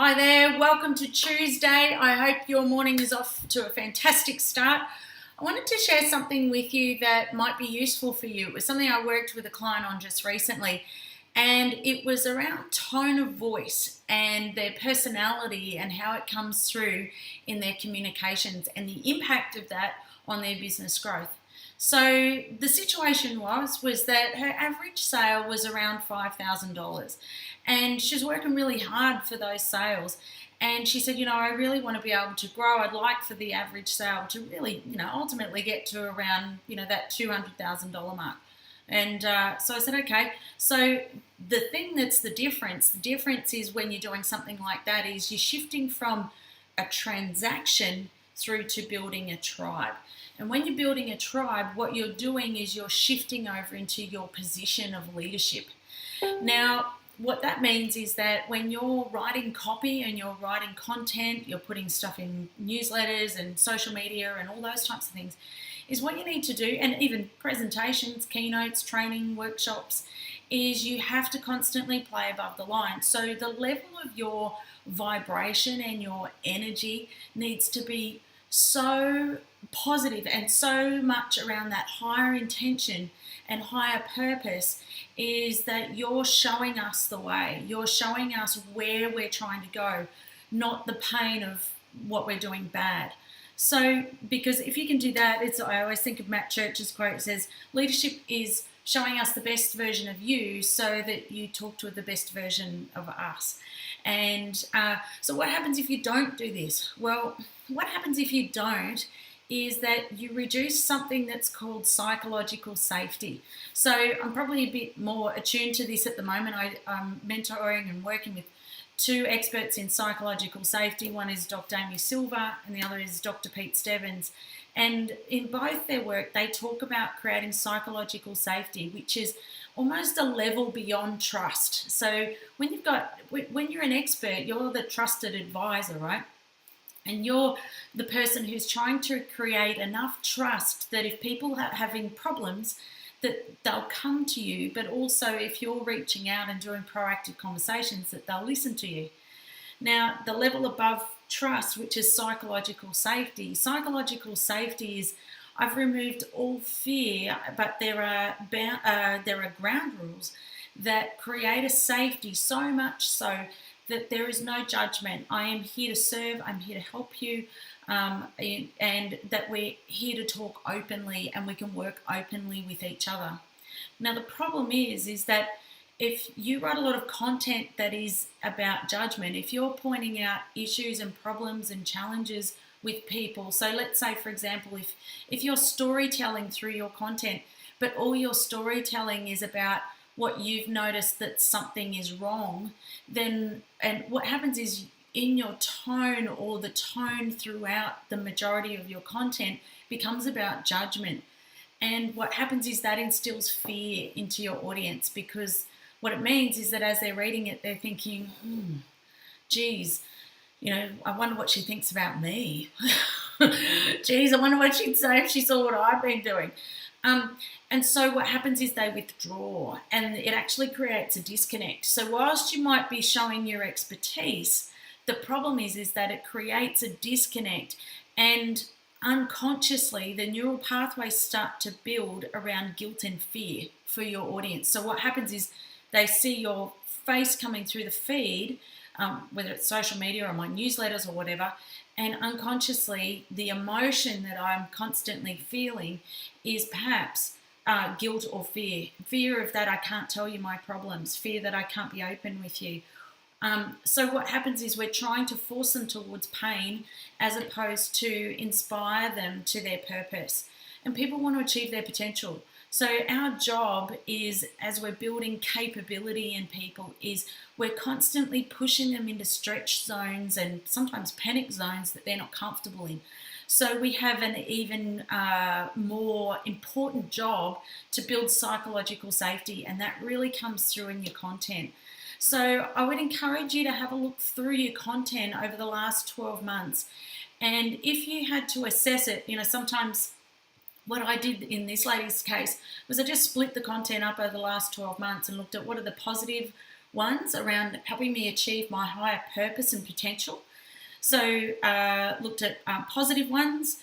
Hi there, welcome to Tuesday. I hope your morning is off to a fantastic start. I wanted to share something with you that might be useful for you. It was something I worked with a client on just recently, and it was around tone of voice and their personality and how it comes through in their communications and the impact of that on their business growth. So the situation was that her average sale was around $5,000, and she's working really hard for those sales. And she said, I really want to be able to grow. I'd like for the average sale to really, ultimately get to around, that $200,000 mark. And so I said, okay. So the thing that's the difference is when you're doing something like that is you're shifting from a transaction through to building a tribe. And when you're building a tribe, what you're doing is you're shifting over into your position of leadership. Now, what that means is that when you're writing copy and you're writing content, you're putting stuff in newsletters and social media and all those types of things, is what you need to do, and even presentations, keynotes, training, workshops, is you have to constantly play above the line. So the level of your vibration and your energy needs to be so positive and so much around that higher intention and higher purpose, is that you're showing us the way. You're showing us where we're trying to go, not the pain of what we're doing bad. So, because if you can do that, I always think of Matt Church's quote. It says, leadership is showing us the best version of you so that you talk to the best version of us. And so what happens if you don't do this? Well, what happens if you don't is that you reduce something that's called psychological safety. So I'm probably a bit more attuned to this at the moment. I'm mentoring and working with two experts in psychological safety. One is Dr. Amy Silver and the other is Dr. Pete Stebbins. And in both their work, they talk about creating psychological safety, which is almost a level beyond trust. So when you're an expert, you're the trusted advisor, right? And you're the person who's trying to create enough trust that if people are having problems, that they'll come to you, but also if you're reaching out and doing proactive conversations, that they'll listen to you. Now, the level above trust, which is psychological safety is I've removed all fear, but there are ground rules that create a safety, so much so that there is no judgment. I am here to serve, I'm here to help you, and that we're here to talk openly and we can work openly with each other. Now, the problem is that if you write a lot of content that is about judgment, if you're pointing out issues and problems and challenges with people, so let's say, for example, if you're storytelling through your content, but all your storytelling is about what you've noticed that something is wrong, and what happens is in your tone, or the tone throughout the majority of your content, becomes about judgment. And what happens is that instills fear into your audience, because what it means is that as they're reading it, they're thinking, geez, I wonder what she thinks about me. Geez, I wonder what she'd say if she saw what I've been doing. And so what happens is they withdraw, and it actually creates a disconnect. So whilst you might be showing your expertise, the problem is that it creates a disconnect, and unconsciously the neural pathways start to build around guilt and fear for your audience. So what happens is they see your face coming through the feed, whether it's social media or my newsletters or whatever, and unconsciously the emotion that I'm constantly feeling is perhaps guilt or fear of that I can't tell you my problems, fear that I can't be open with you. So what happens is we're trying to force them towards pain as opposed to inspire them to their purpose. And people want to achieve their potential. So our job is, as we're building capability in people, is we're constantly pushing them into stretch zones and sometimes panic zones that they're not comfortable in. So we have an even more important job to build psychological safety, and that really comes through in your content. So I would encourage you to have a look through your content over the last 12 months. And if you had to assess it, sometimes what I did in this lady's case was I just split the content up over the last 12 months and looked at what are the positive ones around helping me achieve my higher purpose and potential. So looked at positive ones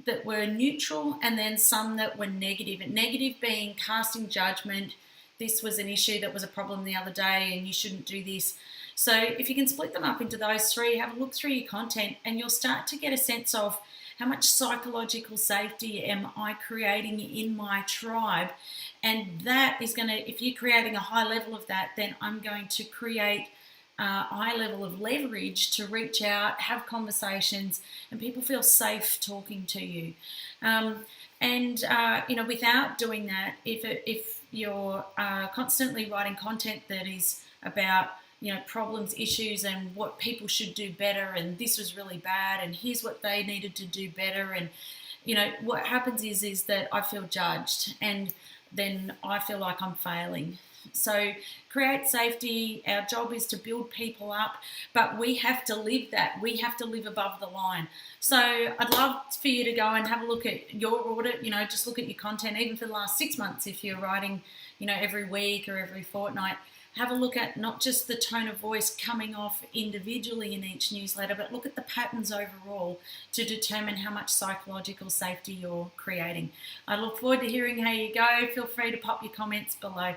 that were neutral, and then some that were negative. And negative being casting judgment. This was an issue that was a problem the other day and you shouldn't do this. So if you can split them up into those three, have a look through your content, and you'll start to get a sense of how much psychological safety am I creating in my tribe. And that is going to, if you're creating a high level of that, then I'm going to create a high level of leverage to reach out, have conversations, and people feel safe talking to you. Without doing that, if you're constantly writing content that is about problems, issues, and what people should do better, and this was really bad, and here's what they needed to do better, and what happens is that I feel judged, and then I feel like I'm failing. So create safety. Our job is to build people up, but we have to live that. We have to live above the line. So I'd love for you to go and have a look at your audit, just look at your content, even for the last 6 months, if you're writing, every week or every fortnight. Have a look at not just the tone of voice coming off individually in each newsletter, but look at the patterns overall to determine how much psychological safety you're creating. I look forward to hearing how you go. Feel free to pop your comments below.